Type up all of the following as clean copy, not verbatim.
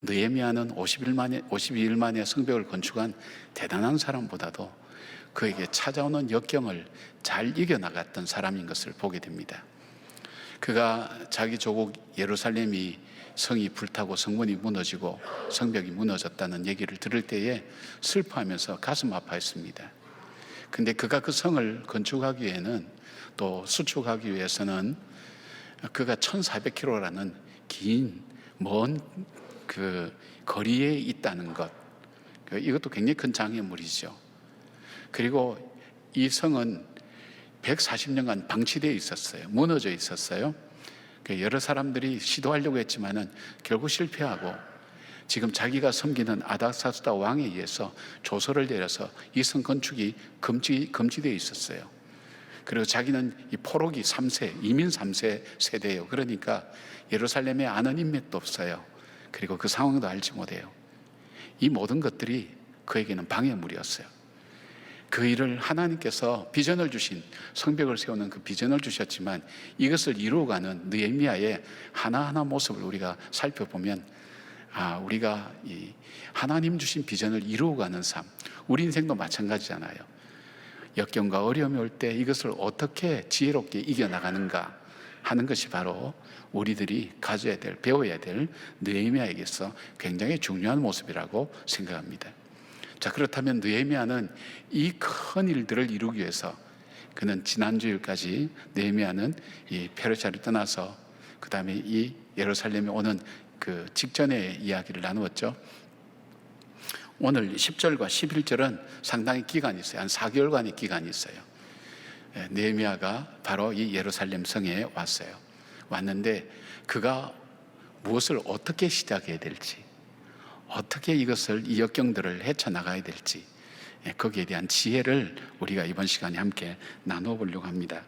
느헤미야는 52일 만에 성벽을 건축한 대단한 사람보다도 그에게 찾아오는 역경을 잘 이겨나갔던 사람인 것을 보게 됩니다. 그가 자기 조국 예루살렘이 성이 불타고 성문이 무너지고 성벽이 무너졌다는 얘기를 들을 때에 슬퍼하면서 가슴 아파했습니다. 근데 그가 그 성을 건축하기 위해는, 또 수축하기 위해서는 그가 1400km라는 긴 먼 그 거리에 있다는 것, 이것도 굉장히 큰 장애물이죠. 그리고 이 성은 140년간 방치되어 있었어요. 무너져 있었어요. 여러 사람들이 시도하려고 했지만은 결국 실패하고, 지금 자기가 섬기는 아닥사스다 왕에 의해서 조서를 내려서 이 성 건축이 금지되어 있었어요. 그리고 자기는 이 포로기 3세, 이민 3세 세대예요. 그러니까 예루살렘에 아는 인맥도 없어요. 그리고 그 상황도 알지 못해요. 이 모든 것들이 그에게는 방해물이었어요. 그 일을 하나님께서 비전을 주신, 성벽을 세우는 그 비전을 주셨지만 이것을 이루어가는 느헤미야의 하나하나 모습을 우리가 살펴보면, 우리가 이 하나님 주신 비전을 이루어가는 삶, 우리 인생도 마찬가지잖아요. 역경과 어려움이 올 때 이것을 어떻게 지혜롭게 이겨나가는가 하는 것이 바로 우리들이 가져야 될, 배워야 될 느헤미야에게서 굉장히 중요한 모습이라고 생각합니다. 자, 그렇다면 느헤미야는 이 큰 일들을 이루기 위해서, 그는 지난주일까지 느헤미야는 이 페르시아를 떠나서 그 다음에 이 예루살렘에 오는 그 직전의 이야기를 나누었죠. 오늘 10절과 11절은 상당히 기간이 있어요. 한 4개월간의 기간이 있어요. 느헤미야가 바로 이 예루살렘 성에 왔는데 그가 무엇을 어떻게 시작해야 될지, 어떻게 이 역경들을 헤쳐나가야 될지, 거기에 대한 지혜를 우리가 이번 시간에 함께 나눠보려고 합니다.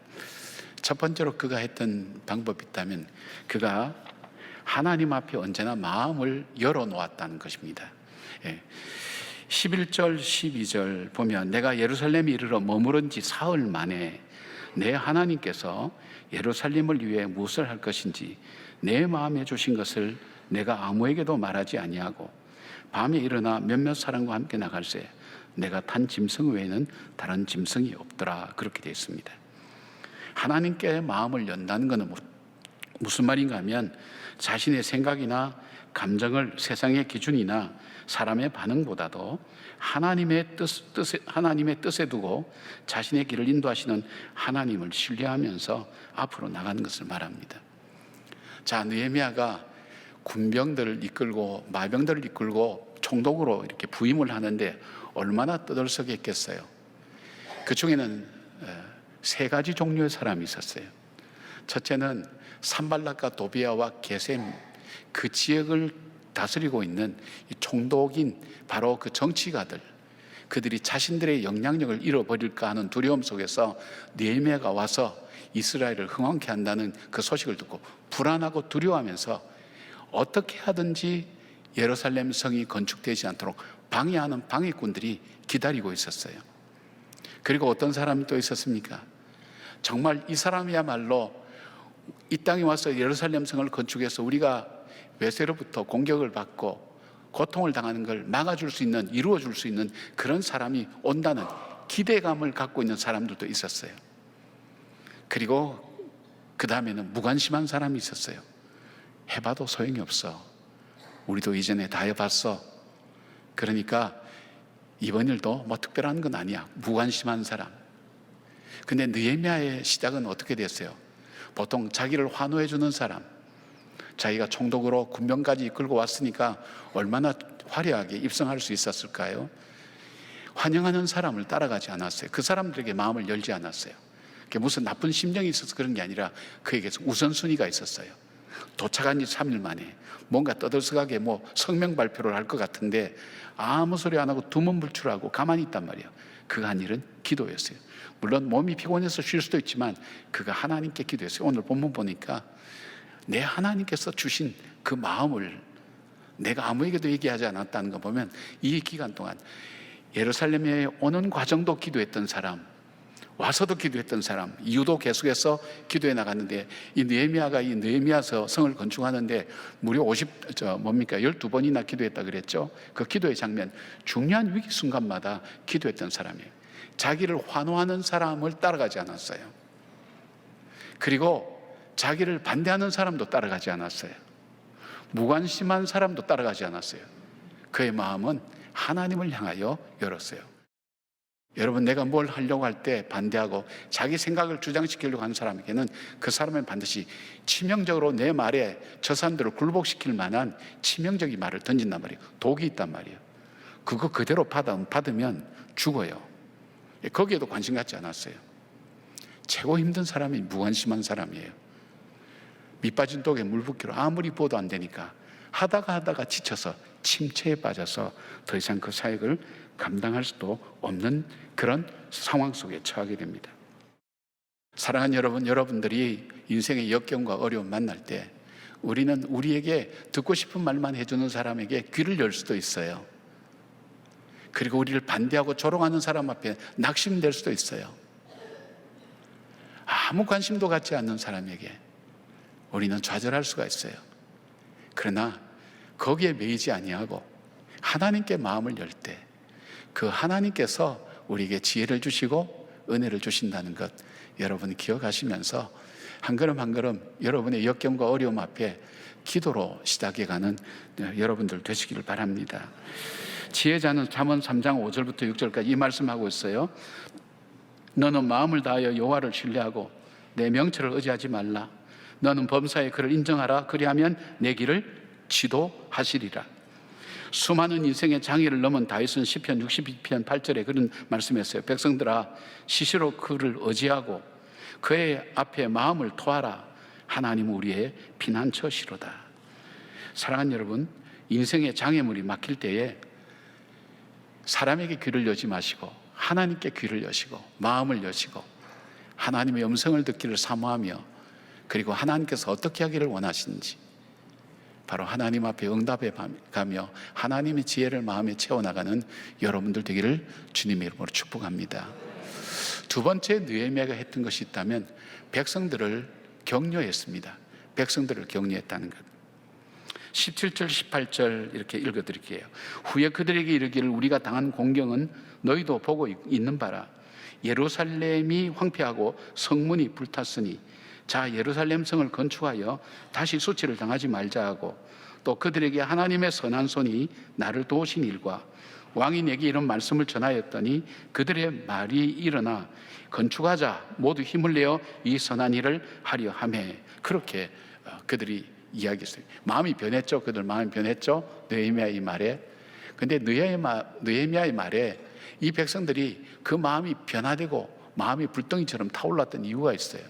첫 번째로 그가 했던 방법이 있다면, 그가 하나님 앞에 언제나 마음을 열어놓았다는 것입니다. 11절 12절 보면, 내가 예루살렘에 이르러 머무른 지 사흘 만에 내 하나님께서 예루살렘을 위해 무엇을 할 것인지 내 마음에 주신 것을 내가 아무에게도 말하지 아니하고 밤에 일어나 몇몇 사람과 함께 나갈새 내가 탄 짐승 외에는 다른 짐승이 없더라. 그렇게 되어 있습니다. 하나님께 마음을 연다는 것은 무슨 말인가 하면, 자신의 생각이나 감정을 세상의 기준이나 사람의 반응보다도 하나님의 뜻에 두고 자신의 길을 인도하시는 하나님을 신뢰하면서 앞으로 나가는 것을 말합니다. 자, 느헤미야가 군병들을 이끌고 마병들을 이끌고 총독으로 이렇게 부임을 하는데 얼마나 떠들썩했겠어요. 그 중에는 세 가지 종류의 사람이 있었어요. 첫째는 산발락과 도비아와 게셈, 그 지역을 다스리고 있는 이 총독인 바로 그 정치가들, 그들이 자신들의 영향력을 잃어버릴까 하는 두려움 속에서 느헤미야가 와서 이스라엘을 흥왕케 한다는 그 소식을 듣고 불안하고 두려워하면서 어떻게 하든지 예루살렘 성이 건축되지 않도록 방해하는 방해꾼들이 기다리고 있었어요. 그리고 어떤 사람이 또 있었습니까? 정말 이 사람이야말로 이 땅에 와서 예루살렘 성을 건축해서 우리가 외세로부터 공격을 받고 고통을 당하는 걸 막아줄 수 있는, 이루어줄 수 있는 그런 사람이 온다는 기대감을 갖고 있는 사람들도 있었어요. 그리고 그 다음에는 무관심한 사람이 있었어요. 해봐도 소용이 없어. 우리도 이전에 다 해봤어. 그러니까 이번 일도 뭐 특별한 건 아니야. 무관심한 사람. 근데 느헤미야의 시작은 어떻게 됐어요? 보통 자기를 환호해 주는 사람, 자기가 총독으로 군병까지 이끌고 왔으니까 얼마나 화려하게 입성할 수 있었을까요? 환영하는 사람을 따라가지 않았어요. 그 사람들에게 마음을 열지 않았어요. 그게 무슨 나쁜 심정이 있어서 그런 게 아니라 그에게서 우선순위가 있었어요. 도착한 지 3일 만에 뭔가 떠들썩하게 뭐 성명 발표를 할 것 같은데 아무 소리 안 하고 두문불출하고 가만히 있단 말이에요. 그가 한 일은 기도였어요. 물론 몸이 피곤해서 쉴 수도 있지만 그가 하나님께 기도했어요. 오늘 본문 보니까 내 하나님께서 주신 그 마음을 내가 아무에게도 얘기하지 않았다는 거 보면 이 기간 동안 예루살렘에 오는 과정도 기도했던 사람, 와서도 기도했던 사람, 이유도 계속해서 기도해 나갔는데, 이 느헤미야가 이 느헤미야서 성을 건축하는데 무려 12번이나 기도했다 그랬죠. 그 기도의 장면, 중요한 위기 순간마다 기도했던 사람이에요. 자기를 환호하는 사람을 따라가지 않았어요. 그리고 자기를 반대하는 사람도 따라가지 않았어요. 무관심한 사람도 따라가지 않았어요. 그의 마음은 하나님을 향하여 열었어요. 여러분, 내가 뭘 하려고 할 때 반대하고 자기 생각을 주장시키려고 하는 사람에게는 그 사람은 반드시 치명적으로 내 말에 저 사람들을 굴복시킬 만한 치명적인 말을 던진단 말이에요. 독이 있단 말이에요. 그거 그대로 받으면 죽어요. 거기에도 관심 갖지 않았어요. 최고 힘든 사람이 무관심한 사람이에요. 밑빠진 독에 물 붓기로 아무리 부어도 안 되니까 하다가 지쳐서 침체에 빠져서 더 이상 그 사역을 감당할 수도 없는 그런 상황 속에 처하게 됩니다. 사랑하는 여러분, 여러분들이 인생의 역경과 어려움 만날 때 우리는 우리에게 듣고 싶은 말만 해주는 사람에게 귀를 열 수도 있어요. 그리고 우리를 반대하고 조롱하는 사람 앞에 낙심될 수도 있어요. 아무 관심도 갖지 않는 사람에게 우리는 좌절할 수가 있어요. 그러나 거기에 매이지 아니하고 하나님께 마음을 열 때 그 하나님께서 우리에게 지혜를 주시고 은혜를 주신다는 것 여러분 기억하시면서 한 걸음 한 걸음 여러분의 역경과 어려움 앞에 기도로 시작해가는 여러분들 되시기를 바랍니다. 지혜자는 잠언 3장 5절부터 6절까지 이 말씀하고 있어요. 너는 마음을 다하여 여호와를 신뢰하고 내 명철을 의지하지 말라. 너는 범사에 그를 인정하라. 그리하면 내 길을 지도하시리라. 수많은 인생의 장애를 넘은 다윗은 시편 62편 8절에 그런 말씀했어요. 백성들아, 시시로 그를 의지하고 그의 앞에 마음을 토하라. 하나님은 우리의 피난처시로다. 사랑하는 여러분, 인생의 장애물이 막힐 때에 사람에게 귀를 여지 마시고 하나님께 귀를 여시고 마음을 여시고 하나님의 음성을 듣기를 사모하며 그리고 하나님께서 어떻게 하기를 원하시는지 바로 하나님 앞에 응답해 가며 하나님의 지혜를 마음에 채워나가는 여러분들 되기를 주님의 이름으로 축복합니다. 두 번째 느헤미야가 했던 것이 있다면 백성들을 격려했습니다. 백성들을 격려했다는 것. 17절 18절 이렇게 읽어드릴게요. 후에 그들에게 이르기를 우리가 당한 공경은 너희도 보고 있는 바라. 예루살렘이 황폐하고 성문이 불탔으니 자 예루살렘 성을 건축하여 다시 수치를 당하지 말자 하고 또 그들에게 하나님의 선한 손이 나를 도우신 일과 왕이 내게 이런 말씀을 전하였더니 그들의 말이 일어나 건축하자 모두 힘을 내어 이 선한 일을 하려 하매 그렇게 그들이 이야기했어요. 마음이 변했죠. 그들 마음이 변했죠. 느헤미야의 말에. 근데 느헤미야의 말에 이 백성들이 그 마음이 변화되고 마음이 불덩이처럼 타올랐던 이유가 있어요.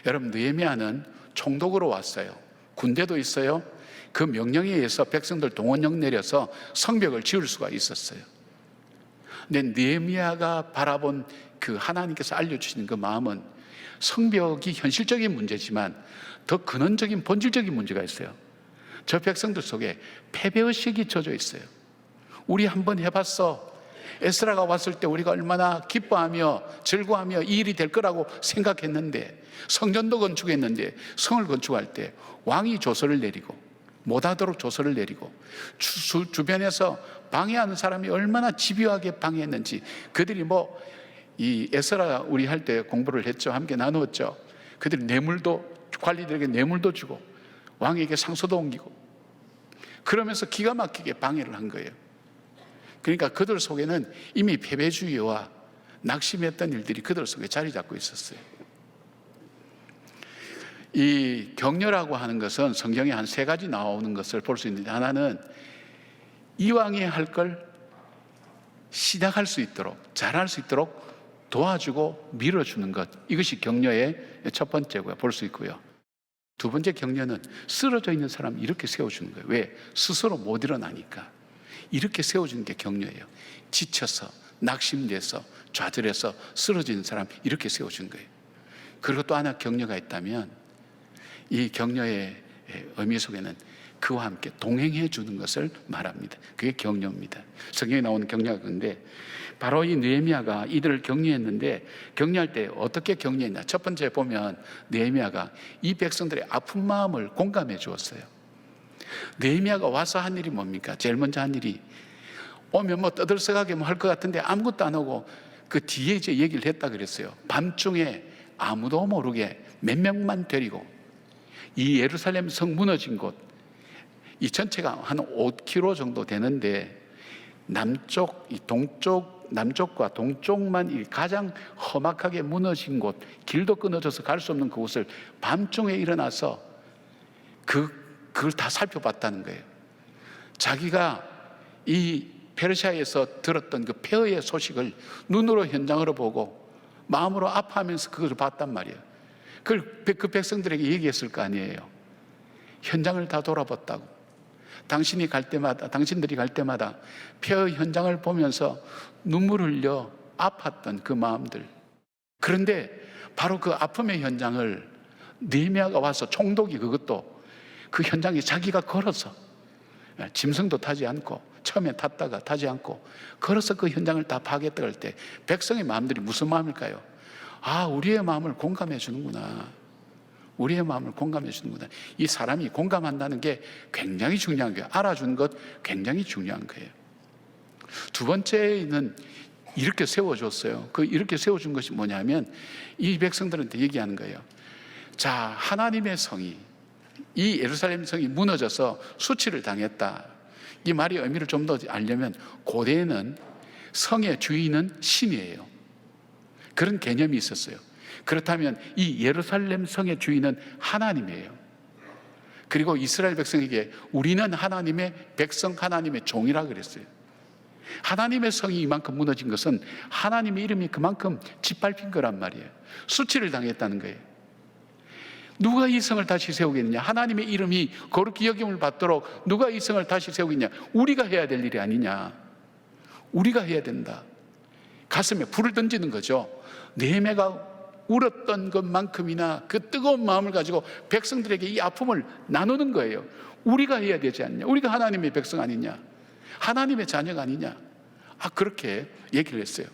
여러분, 느헤미야는 총독으로 왔어요. 군대도 있어요. 그 명령에 의해서 백성들 동원령 내려서 성벽을 지을 수가 있었어요. 근데 느헤미야가 바라본 그 하나님께서 알려주시는 그 마음은 성벽이 현실적인 문제지만 더 근원적인 본질적인 문제가 있어요. 저 백성들 속에 패배의식이 젖어 있어요. 우리 한번 해봤어. 에스라가 왔을 때 우리가 얼마나 기뻐하며 즐거워하며 이 일이 될 거라고 생각했는데 성전도 건축했는데 성을 건축할 때 왕이 조서를 내리고 못하도록 조서를 내리고 주변에서 방해하는 사람이 얼마나 집요하게 방해했는지 그들이 이 에스라 우리 할 때 공부를 했죠. 함께 나누었죠. 그들이 관리들에게 뇌물도 주고 왕에게 상소도 옮기고 그러면서 기가 막히게 방해를 한 거예요. 그러니까 그들 속에는 이미 패배주의와 낙심했던 일들이 그들 속에 자리 잡고 있었어요. 이 격려라고 하는 것은 성경에 한 3가지 나오는 것을 볼 수 있는데 하나는 이왕에 할 걸 시작할 수 있도록 잘할 수 있도록 도와주고 밀어주는 것, 이것이 격려의 첫 번째고요. 볼 수 있고요. 두 번째 격려는 쓰러져 있는 사람 이렇게 세워주는 거예요. 왜? 스스로 못 일어나니까. 이렇게 세워주는 게 격려예요. 지쳐서 낙심돼서 좌절해서 쓰러지는 사람 이렇게 세워주는 거예요. 그리고 또 하나 격려가 있다면 이 격려의 의미 속에는 그와 함께 동행해 주는 것을 말합니다. 그게 격려입니다. 성경에 나오는 격려가 그런데 바로 이 느헤미야가 이들을 격려했는데 격려할 때 어떻게 격려했냐? 첫 번째 보면 느헤미야가 이 백성들의 아픈 마음을 공감해 주었어요. 느헤미야가 와서 한 일이 뭡니까? 제일 먼저 한 일이 오면 뭐 떠들썩하게 뭐 할 것 같은데 아무것도 안 하고 그 뒤에 이제 얘기를 했다 그랬어요. 밤중에 아무도 모르게 몇 명만 데리고 이 예루살렘 성 무너진 곳, 이 전체가 한 5km 정도 되는데 남쪽과 동쪽만 이 가장 험악하게 무너진 곳, 길도 끊어져서 갈 수 없는 그곳을 밤중에 일어나서 그걸 다 살펴봤다는 거예요. 자기가 이 페르시아에서 들었던 그 폐허의 소식을 눈으로 현장으로 보고 마음으로 아파하면서 그걸 봤단 말이에요. 그걸 그 백성들에게 얘기했을 거 아니에요. 현장을 다 돌아봤다고. 당신들이 갈 때마다 폐허 현장을 보면서 눈물을 흘려 아팠던 그 마음들. 그런데 바로 그 아픔의 현장을 느헤미야가 와서 총독이 그것도 그 현장에 자기가 걸어서 짐승도 타지 않고 처음에 탔다가 타지 않고 걸어서 그 현장을 다 파악했다 할 때 백성의 마음들이 무슨 마음일까요? 아, 우리의 마음을 공감해 주는구나. 우리의 마음을 공감해 주는구나. 이 사람이 공감한다는 게 굉장히 중요한 거예요. 알아주는 것 굉장히 중요한 거예요. 두 번째는 이렇게 세워줬어요. 이렇게 세워준 것이 뭐냐면 이 백성들한테 얘기하는 거예요. 자, 하나님의 성이, 이 예루살렘 성이 무너져서 수치를 당했다. 이 말의 의미를 좀 더 알려면 고대에는 성의 주인은 신이에요. 그런 개념이 있었어요. 그렇다면 이 예루살렘 성의 주인은 하나님이에요. 그리고 이스라엘 백성에게 우리는 하나님의 백성, 하나님의 종이라 그랬어요. 하나님의 성이 이만큼 무너진 것은 하나님의 이름이 그만큼 짓밟힌 거란 말이에요. 수치를 당했다는 거예요. 누가 이 성을 다시 세우겠느냐? 하나님의 이름이 거룩히 여김을 받도록 누가 이 성을 다시 세우겠냐? 우리가 해야 될 일이 아니냐? 우리가 해야 된다. 가슴에 불을 던지는 거죠. 느헤미야가 울었던 것만큼이나 그 뜨거운 마음을 가지고 백성들에게 이 아픔을 나누는 거예요. 우리가 해야 되지 않냐? 우리가 하나님의 백성 아니냐? 하나님의 자녀가 아니냐? 그렇게 얘기를 했어요.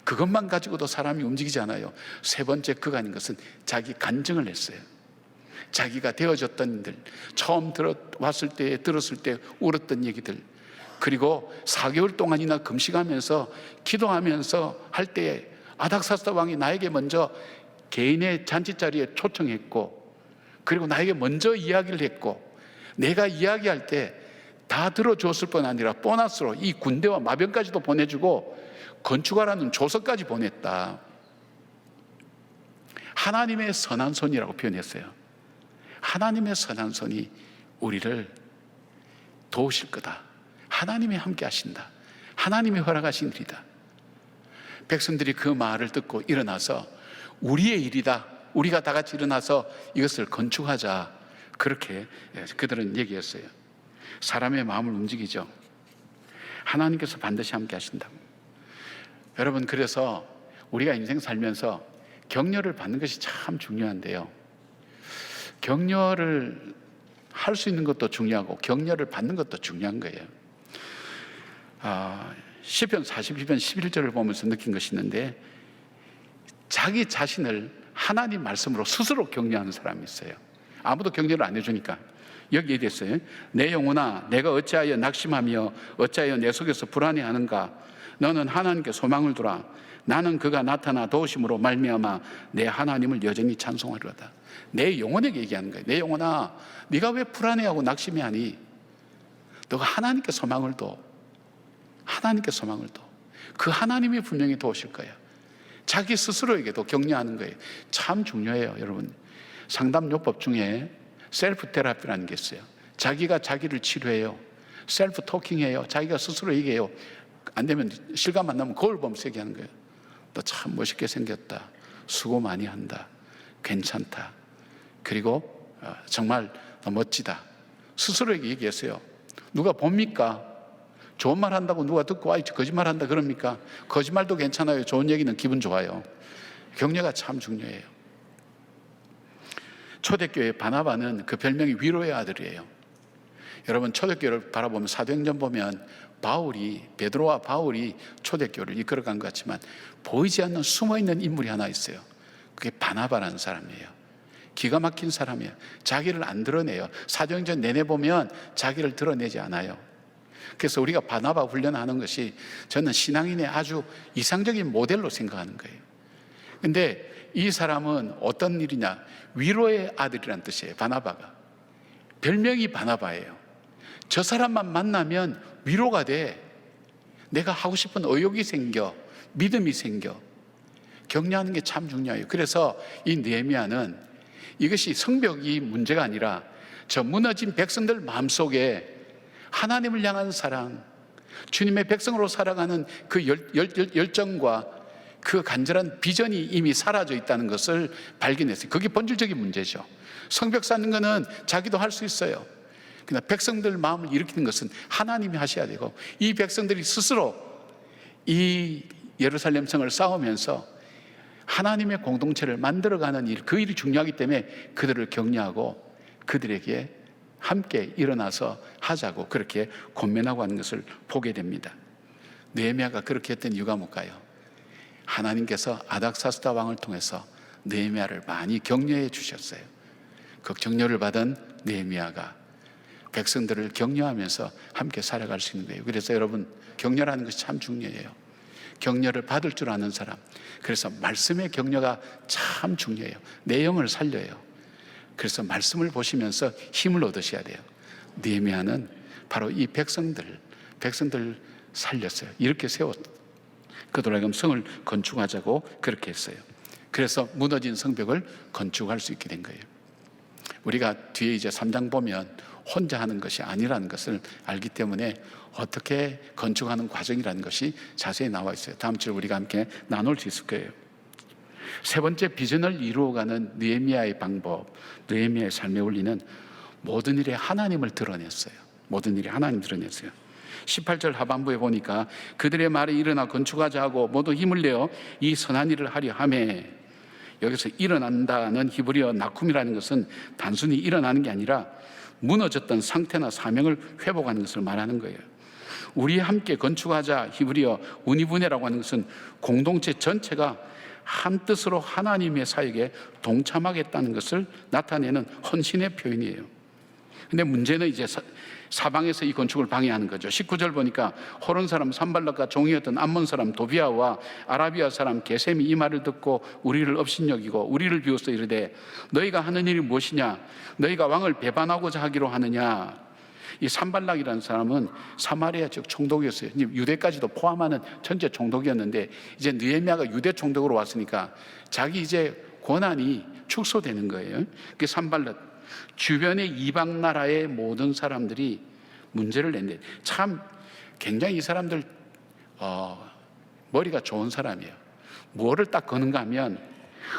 그것만 가지고도 사람이 움직이지 않아요. 세 번째 그간인 것은 자기 간증을 했어요. 자기가 되어졌던 일들, 처음 들었을 때 울었던 얘기들, 그리고 4개월 동안이나 금식하면서 기도하면서 할 때에 아닥사스다 왕이 나에게 먼저 개인의 잔치자리에 초청했고, 그리고 나에게 먼저 이야기를 했고, 내가 이야기할 때 다 들어줬을 뿐 아니라 보너스로 이 군대와 마병까지도 보내주고 건축하라는 조서까지 보냈다. 하나님의 선한 손이라고 표현했어요. 하나님의 선한 손이 우리를 도우실 거다. 하나님이 함께 하신다. 하나님이 허락하신 일이다. 백성들이 그 말을 듣고 일어나서 우리의 일이다. 우리가 다 같이 일어나서 이것을 건축하자. 그렇게 그들은 얘기했어요. 사람의 마음을 움직이죠. 하나님께서 반드시 함께 하신다고. 여러분, 그래서 우리가 인생 살면서 격려를 받는 것이 참 중요한데요. 격려를 할 수 있는 것도 중요하고 격려를 받는 것도 중요한 거예요. 시편 42편 11절을 보면서 느낀 것이 있는데, 자기 자신을 하나님 말씀으로 스스로 격려하는 사람이 있어요. 아무도 격려를 안 해주니까 여기에 대해서요. 내 영혼아, 내가 어찌하여 낙심하며 어찌하여 내 속에서 불안해하는가? 너는 하나님께 소망을 두라. 나는 그가 나타나 도우심으로 말미암아 내 하나님을 여전히 찬송하리로다. 내 영혼에게 얘기하는 거예요. 내 영혼아, 네가 왜 불안해하고 낙심해하니? 너가 하나님께 소망을 둬. 하나님께 소망을 둬. 그 하나님이 분명히 도우실 거야. 자기 스스로에게도 격려하는 거예요. 참 중요해요, 여러분. 상담요법 중에 셀프 테라피라는 게 있어요. 자기가 자기를 치료해요. 셀프 토킹해요. 자기가 스스로 얘기해요. 안 되면 실감 안 나면 거울 보면서 얘기하는 거예요. 너 참 멋있게 생겼다. 수고 많이 한다. 괜찮다. 그리고 정말 멋지다. 스스로에게 얘기했어요. 누가 봅니까? 좋은 말 한다고 누가 듣고 거짓말 한다 그럽니까? 거짓말도 괜찮아요. 좋은 얘기는 기분 좋아요. 격려가 참 중요해요. 초대교회 바나바는 그 별명이 위로의 아들이에요. 여러분, 초대교회를 바라보면 사도행전 보면 베드로와 바울이 초대교회를 이끌어간 것 같지만 보이지 않는 숨어있는 인물이 하나 있어요. 그게 바나바라는 사람이에요. 기가 막힌 사람이에요. 자기를 안 드러내요. 사도행전 내내 보면 자기를 드러내지 않아요. 그래서 우리가 바나바 훈련하는 것이 저는 신앙인의 아주 이상적인 모델로 생각하는 거예요. 근데 이 사람은 어떤 일이냐, 위로의 아들이란 뜻이에요. 바나바가 별명이 바나바예요. 저 사람만 만나면 위로가 돼. 내가 하고 싶은 의욕이 생겨, 믿음이 생겨. 격려하는 게 참 중요해요. 그래서 이 느헤미야는 이것이 성벽이 문제가 아니라 저 무너진 백성들 마음속에 하나님을 향한 사랑, 주님의 백성으로 살아가는 그 열정과 그 간절한 비전이 이미 사라져 있다는 것을 발견했어요. 그게 본질적인 문제죠. 성벽 쌓는 것은 자기도 할 수 있어요. 그러나 백성들 마음을 일으키는 것은 하나님이 하셔야 되고, 이 백성들이 스스로 이 예루살렘 성을 쌓으면서 하나님의 공동체를 만들어가는 일, 그 일이 중요하기 때문에 그들을 격려하고 그들에게 함께 일어나서 하자고 그렇게 권면하고 하는 것을 보게 됩니다. 느헤미야가 그렇게 했던 이유가 뭘까요? 하나님께서 아닥사스다 왕을 통해서 느헤미야를 많이 격려해 주셨어요. 그 격려를 받은 느헤미야가 백성들을 격려하면서 함께 살아갈 수 있는 거예요. 그래서 여러분, 격려라는 것이 참 중요해요. 격려를 받을 줄 아는 사람, 그래서 말씀의 격려가 참 중요해요. 내용을 살려요. 그래서 말씀을 보시면서 힘을 얻으셔야 돼요. 느헤미야는 바로 이 백성들 살렸어요. 이렇게 그들로 하여금 성을 건축하자고 그렇게 했어요. 그래서 무너진 성벽을 건축할 수 있게 된 거예요. 우리가 뒤에 이제 3장 보면 혼자 하는 것이 아니라는 것을 알기 때문에 어떻게 건축하는 과정이라는 것이 자세히 나와 있어요. 다음 주에 우리가 함께 나눌 수 있을 거예요. 세 번째, 비전을 이루어가는 느헤미야의 방법, 느헤미야의 삶의 원리는 모든 일에 하나님을 드러냈어요. 모든 일에 하나님 드러냈어요. 18절 하반부에 보니까 그들의 말에 일어나 건축하자 하고 모두 힘을 내어 이 선한 일을 하려 하며, 여기서 일어난다는 히브리어 나쿰이라는 것은 단순히 일어나는 게 아니라 무너졌던 상태나 사명을 회복하는 것을 말하는 거예요. 우리 함께 건축하자, 히브리어 우니브네라고 하는 것은 공동체 전체가 한 뜻으로 하나님의 사역에 동참하겠다는 것을 나타내는 헌신의 표현이에요. 근데 문제는 이제 사방에서 이 건축을 방해하는 거죠. 19절 보니까 호론 사람 산발락과 종이었던 암몬 사람 도비아와 아라비아 사람 게셈이 이 말을 듣고 우리를 업신여기고 우리를 비웃어 이르되 너희가 하는 일이 무엇이냐? 너희가 왕을 배반하고자 하기로 하느냐? 이 산발락이라는 사람은 사마리아 지역 총독이었어요. 유대까지도 포함하는 전체 총독이었는데 이제 느헤미야가 유대 총독으로 왔으니까 자기 이제 권한이 축소되는 거예요. 그 산발락, 주변의 이방 나라의 모든 사람들이 문제를 낸대. 참 굉장히 이 사람들 머리가 좋은 사람이에요. 뭐를 딱 거는가 하면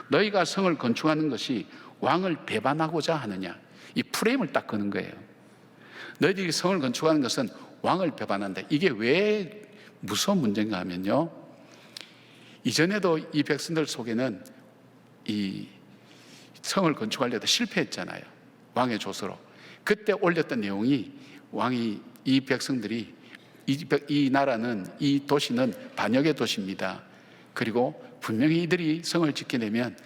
너희가 성을 건축하는 것이 왕을 배반하고자 하느냐, 이 프레임을 딱 거는 거예요. 너희들이 성을 건축하는 것은 왕을 배반한다. 이게 왜 무서운 문제인가 하면요, 이전에도 이 백성들 속에는 이 성을 건축하려다 실패했잖아요. 왕의 조서로. 그때 올렸던 내용이 왕이 이 백성들이 이 나라는, 이 도시는 반역의 도시입니다. 그리고 분명히 이들이 성을 짓게 되면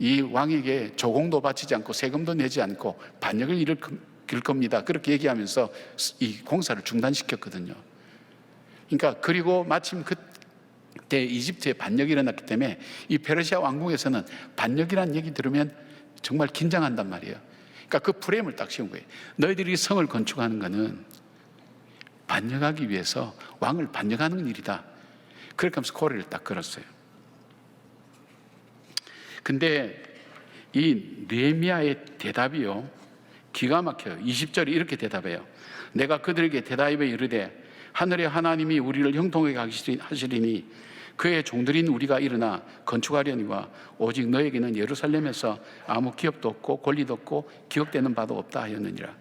이 왕에게 조공도 바치지 않고 세금도 내지 않고 반역을 일으킬 겁니다. 그렇게 얘기하면서 이 공사를 중단시켰거든요. 그러니까 그리고 마침 그때 이집트에 반역이 일어났기 때문에 이 페르시아 왕궁에서는 반역이라는 얘기 들으면 정말 긴장한단 말이에요. 그러니까 그 프레임을 딱 씌운 거예요. 너희들이 성을 건축하는 것은 반역하기 위해서 왕을 반역하는 일이다. 그렇게 하면서 고리를 딱 걸었어요. 근데 이 느헤미야의 대답이요, 기가 막혀요. 20절이 이렇게 대답해요. 내가 그들에게 대답해 이르되 하늘의 하나님이 우리를 형통하게 하시리니 그의 종들인 우리가 일어나 건축하려니와 오직 너에게는 예루살렘에서 아무 기업도 없고 권리도 없고 기억되는 바도 없다 하였느니라.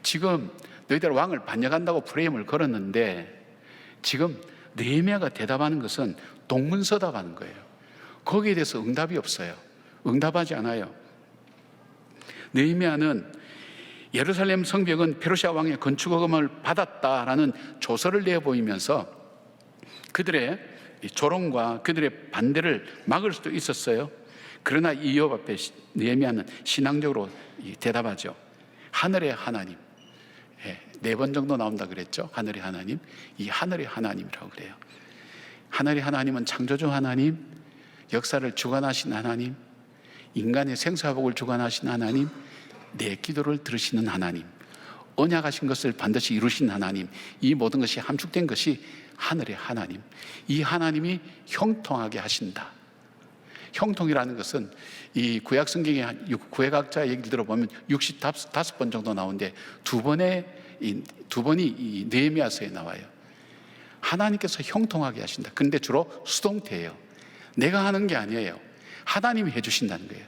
지금 너희들 왕을 반역한다고 프레임을 걸었는데 지금 느헤미야가 대답하는 것은 동문서답하는 거예요. 거기에 대해서 응답이 없어요. 응답하지 않아요. 느헤미야는 예루살렘 성벽은 페르시아 왕의 건축 허가를 받았다라는 조서를 내보이면서 그들의 조롱과 그들의 반대를 막을 수도 있었어요. 그러나 이 이업 앞에 느헤미야는 신앙적으로 대답하죠. 하늘의 하나님, 4번 정도 나온다 그랬죠. 하늘의 하나님, 이 하늘의 하나님이라고 그래요. 하늘의 하나님은 창조주 하나님, 역사를 주관하신 하나님, 인간의 생사복을 주관하신 하나님, 내 기도를 들으시는 하나님, 언약하신 것을 반드시 이루신 하나님, 이 모든 것이 함축된 것이 하늘의 하나님. 이 하나님이 형통하게 하신다. 형통이라는 것은 이 구약 성경의 구약학자 얘기를 들어보면 65번 정도 나오는데 두 번이 이 느헤미야서에 나와요. 하나님께서 형통하게 하신다. 그런데 주로 수동태예요. 내가 하는 게 아니에요. 하나님이 해주신다는 거예요.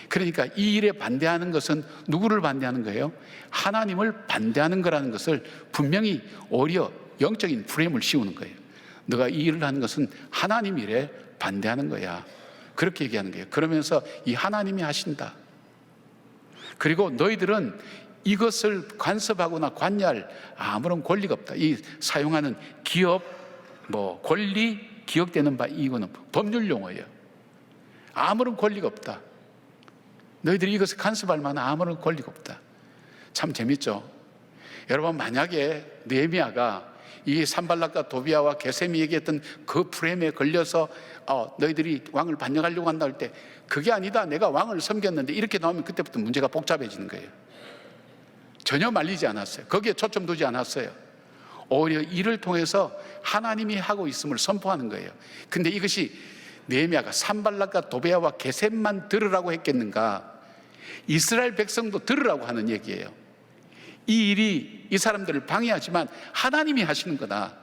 그러니까 이 일에 반대하는 것은 누구를 반대하는 거예요? 하나님을 반대하는 거라는 것을 분명히 오히려 영적인 프레임을 씌우는 거예요. 너가 이 일을 하는 것은 하나님 일에 반대하는 거야. 그렇게 얘기하는 거예요. 그러면서 이 하나님이 하신다. 그리고 너희들은 이것을 간섭하거나 관여할 아무런 권리가 없다. 이 사용하는 기업, 권리, 기억되는 바 이거는 법률 용어예요. 아무런 권리가 없다. 너희들이 이것을 간섭할 만한 아무런 권리가 없다. 참 재밌죠? 여러분, 만약에 느헤미야가 이 산발락과 도비아와 게셈이 얘기했던 그 프레임에 걸려서 너희들이 왕을 반역하려고 한다 할 때 그게 아니다, 내가 왕을 섬겼는데 이렇게 나오면 그때부터 문제가 복잡해지는 거예요. 전혀 말리지 않았어요. 거기에 초점 두지 않았어요. 오히려 이를 통해서 하나님이 하고 있음을 선포하는 거예요. 근데 이것이 느헤미야가 산발락과 도비아와 게셈만 들으라고 했겠는가? 이스라엘 백성도 들으라고 하는 얘기예요. 이 일이 이 사람들을 방해하지만 하나님이 하시는 거다.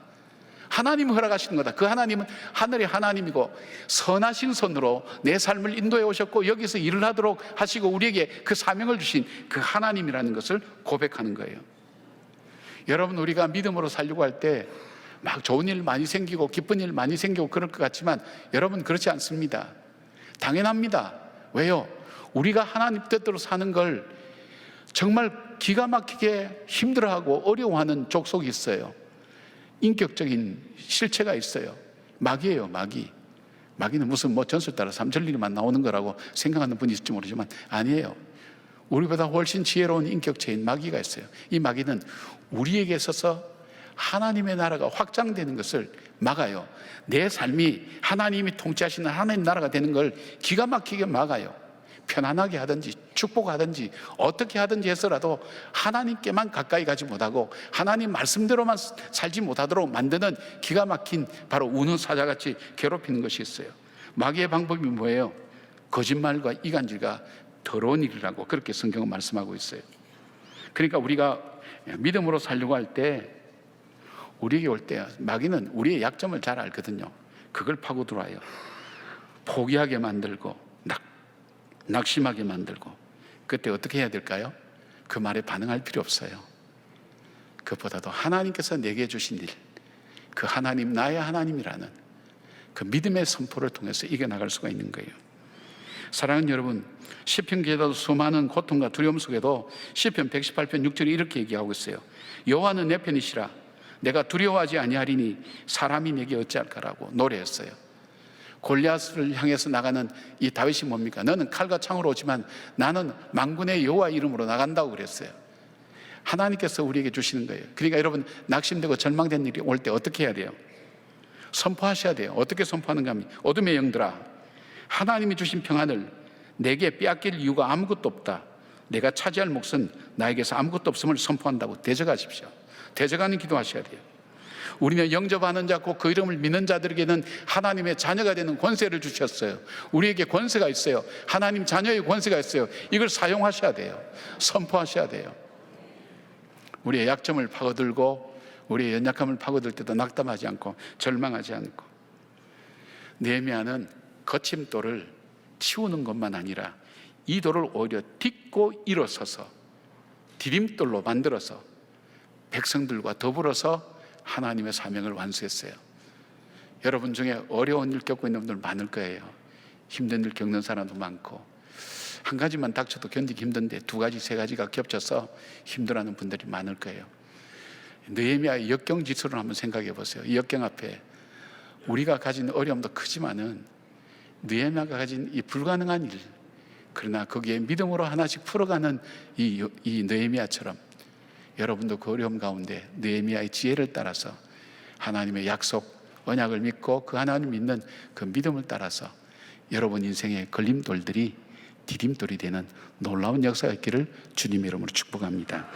하나님이 허락하시는 거다. 그 하나님은 하늘의 하나님이고 선하신 손으로 내 삶을 인도해 오셨고 여기서 일을 하도록 하시고 우리에게 그 사명을 주신 그 하나님이라는 것을 고백하는 거예요. 여러분, 우리가 믿음으로 살려고 할 때 막 좋은 일 많이 생기고 기쁜 일 많이 생기고 그럴 것 같지만 여러분, 그렇지 않습니다. 당연합니다. 왜요? 우리가 하나님 뜻대로 사는 걸 정말 기가 막히게 힘들어하고 어려워하는 족속이 있어요. 인격적인 실체가 있어요. 마귀예요, 마귀. 마귀는 무슨 전설 따라 삼천리만 나오는 거라고 생각하는 분이 있을지 모르지만 아니에요. 우리보다 훨씬 지혜로운 인격체인 마귀가 있어요. 이 마귀는 우리에게 있어서 하나님의 나라가 확장되는 것을 막아요. 내 삶이 하나님이 통치하시는 하나님 나라가 되는 걸 기가 막히게 막아요. 편안하게 하든지 축복하든지 어떻게 하든지 해서라도 하나님께만 가까이 가지 못하고 하나님 말씀대로만 살지 못하도록 만드는 기가 막힌 바로 우는 사자같이 괴롭히는 것이 있어요. 마귀의 방법이 뭐예요? 거짓말과 이간질과 더러운 일이라고 그렇게 성경은 말씀하고 있어요. 그러니까 우리가 믿음으로 살려고 할 때 우리에게 올 때 마귀는 우리의 약점을 잘 알거든요. 그걸 파고 들어와요. 포기하게 만들고 낙심하게 만들고. 그때 어떻게 해야 될까요? 그 말에 반응할 필요 없어요. 그것보다도 하나님께서 내게 주신 일, 그 하나님, 나의 하나님이라는 그 믿음의 선포를 통해서 이겨나갈 수가 있는 거예요. 사랑하는 여러분, 시편기에도 수많은 고통과 두려움 속에도 시편 118편 6절에 이렇게 얘기하고 있어요. 여호와는 내 편이시라 내가 두려워하지 아니하리니 사람이 내게 어찌할까라고 노래했어요. 골리앗을 향해서 나가는 이 다윗이 뭡니까? 너는 칼과 창으로 오지만 나는 만군의 여호와 이름으로 나간다고 그랬어요. 하나님께서 우리에게 주시는 거예요. 그러니까 여러분, 낙심되고 절망된 일이 올 때 어떻게 해야 돼요? 선포하셔야 돼요. 어떻게 선포하는가 하면 어둠의 영들아, 하나님이 주신 평안을 내게 빼앗길 이유가 아무것도 없다. 내가 차지할 몫은 나에게서 아무것도 없음을 선포한다고 대적하십시오. 대적하는 기도하셔야 돼요. 우리는 영접하는 자고 그 이름을 믿는 자들에게는 하나님의 자녀가 되는 권세를 주셨어요. 우리에게 권세가 있어요. 하나님 자녀의 권세가 있어요. 이걸 사용하셔야 돼요. 선포하셔야 돼요. 우리의 약점을 파고들고 우리의 연약함을 파고들 때도 낙담하지 않고 절망하지 않고. 느헤미야는 거친 돌을 치우는 것만 아니라 이 돌을 오히려 딛고 일어서서 디딤돌로 만들어서 백성들과 더불어서 하나님의 사명을 완수했어요. 여러분 중에 어려운 일 겪고 있는 분들 많을 거예요. 힘든 일 겪는 사람도 많고 한 가지만 닥쳐도 견디기 힘든데 두 가지, 세 가지가 겹쳐서 힘들어하는 분들이 많을 거예요. 느헤미야의 역경지수를 한번 생각해 보세요. 이 역경 앞에 우리가 가진 어려움도 크지만은 느헤미야가 가진 이 불가능한 일, 그러나 거기에 믿음으로 하나씩 풀어가는 이 느헤미야처럼 여러분도 그 어려움 가운데 느헤미야의 지혜를 따라서 하나님의 약속, 언약을 믿고 그 하나님 믿는 그 믿음을 따라서 여러분 인생의 걸림돌들이 디딤돌이 되는 놀라운 역사가 있기를 주님의 이름으로 축복합니다.